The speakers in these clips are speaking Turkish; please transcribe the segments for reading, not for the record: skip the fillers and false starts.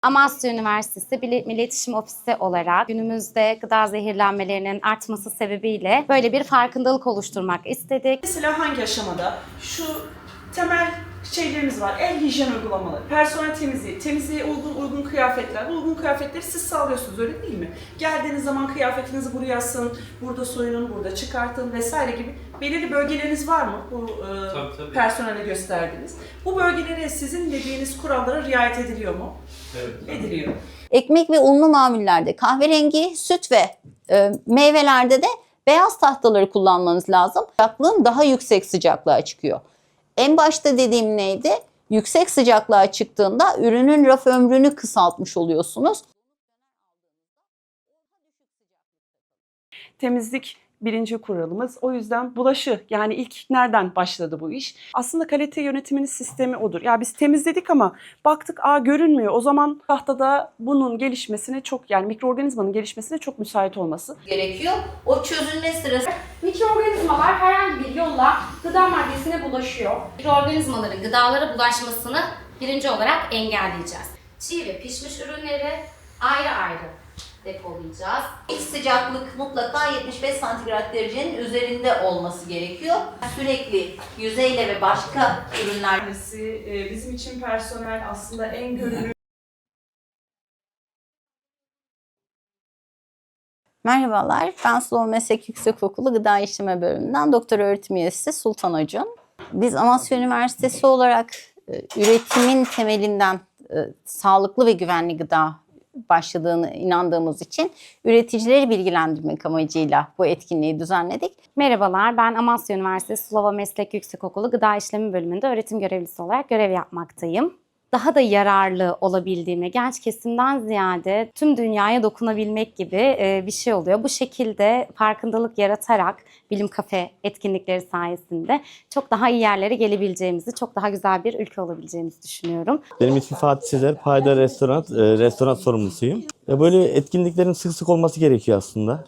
Amasya Üniversitesi Bilim İletişim Ofisi olarak günümüzde gıda zehirlenmelerinin artması sebebiyle böyle bir farkındalık oluşturmak istedik. Mesela hangi aşamada? Şu temel şeylerimiz var. El hijyen uygulamaları, personel temizliği, temizliğe uygun kıyafetler. Bu uygun kıyafetleri siz sağlıyorsunuz, öyle değil mi? Geldiğiniz zaman kıyafetinizi buraya asın, burada soyunun, burada çıkartın vesaire gibi belirli bölgeleriniz var mı? Bu tabii. personele gösterdiğiniz. Bu bölgelere sizin dediğiniz kurallara riayet ediliyor mu? Evet. Ediliyor. Ekmek ve unlu mamullerde kahverengi, süt ve meyvelerde de beyaz tahtaları kullanmanız lazım. Sıcaklığın daha yüksek sıcaklığa çıkıyor. En başta dediğim neydi? Yüksek sıcaklığa çıktığında ürünün raf ömrünü kısaltmış oluyorsunuz. Temizlik birinci kuralımız. O yüzden bulaşı, yani ilk nereden başladı bu iş? Aslında kalite yönetiminin sistemi odur. Ya biz temizledik ama baktık görünmüyor. O zaman tahtada bunun gelişmesine yani mikroorganizmanın gelişmesine çok müsait olması Gerekiyor. O çözülme sırası. Mikroorganizmalar herhangi bir yolla gıda maddesine bulaşıyor. Mikroorganizmaların gıdalara bulaşmasını birinci olarak engelleyeceğiz. Çiğ ve pişmiş ürünleri ayrı ayrı depolayacağız. İlk sıcaklık mutlaka 75 santigrat derecenin üzerinde olması gerekiyor. Sürekli yüzeyle ve başka ürünler. Bizim için personel aslında en görünür. Merhabalar, ben Slow Meslek Yüksekokulu Gıda İşleme Bölümünden doktor öğretim üyesi Sultan Acun. Biz Amasya Üniversitesi olarak üretimin temelinden sağlıklı ve güvenli gıda başladığını inandığımız için üreticileri bilgilendirmek amacıyla bu etkinliği düzenledik. Merhabalar, ben Amasya Üniversitesi Sulava Meslek Yüksekokulu Gıda İşlemi Bölümünde öğretim görevlisi olarak görev yapmaktayım. Daha da yararlı olabildiğimi, genç kesimden ziyade tüm dünyaya dokunabilmek gibi bir şey oluyor. Bu şekilde farkındalık yaratarak bilim kafe etkinlikleri sayesinde çok daha iyi yerlere gelebileceğimizi, çok daha güzel bir ülke olabileceğimizi düşünüyorum. Benim ismim Fatih Sezer, Payda restoran sorumlusuyum. Böyle etkinliklerin sık sık olması gerekiyor aslında.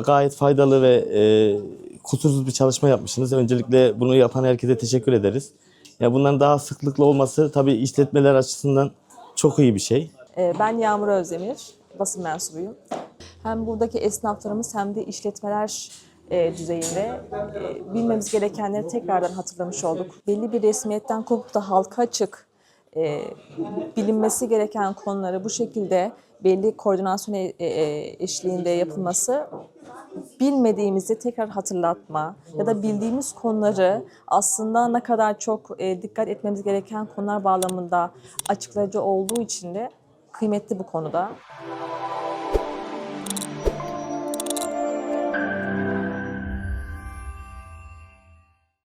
Gayet faydalı ve kusursuz bir çalışma yapmışsınız. Öncelikle bunu yapan herkese teşekkür ederiz. Bunların daha sıklıkla olması tabii işletmeler açısından çok iyi bir şey. Ben Yağmur Özdemir, basın mensubuyum. Hem buradaki esnaflarımız hem de işletmeler düzeyinde bilmemiz gerekenleri tekrardan hatırlamış olduk. Belli bir resmiyetten kopup da halka açık bilinmesi gereken konuları bu şekilde belli koordinasyon eşliğinde yapılması, bilmediğimizi tekrar hatırlatma ya da bildiğimiz konuları aslında ne kadar çok dikkat etmemiz gereken konular bağlamında açıklayıcı olduğu için de kıymetli bu konuda.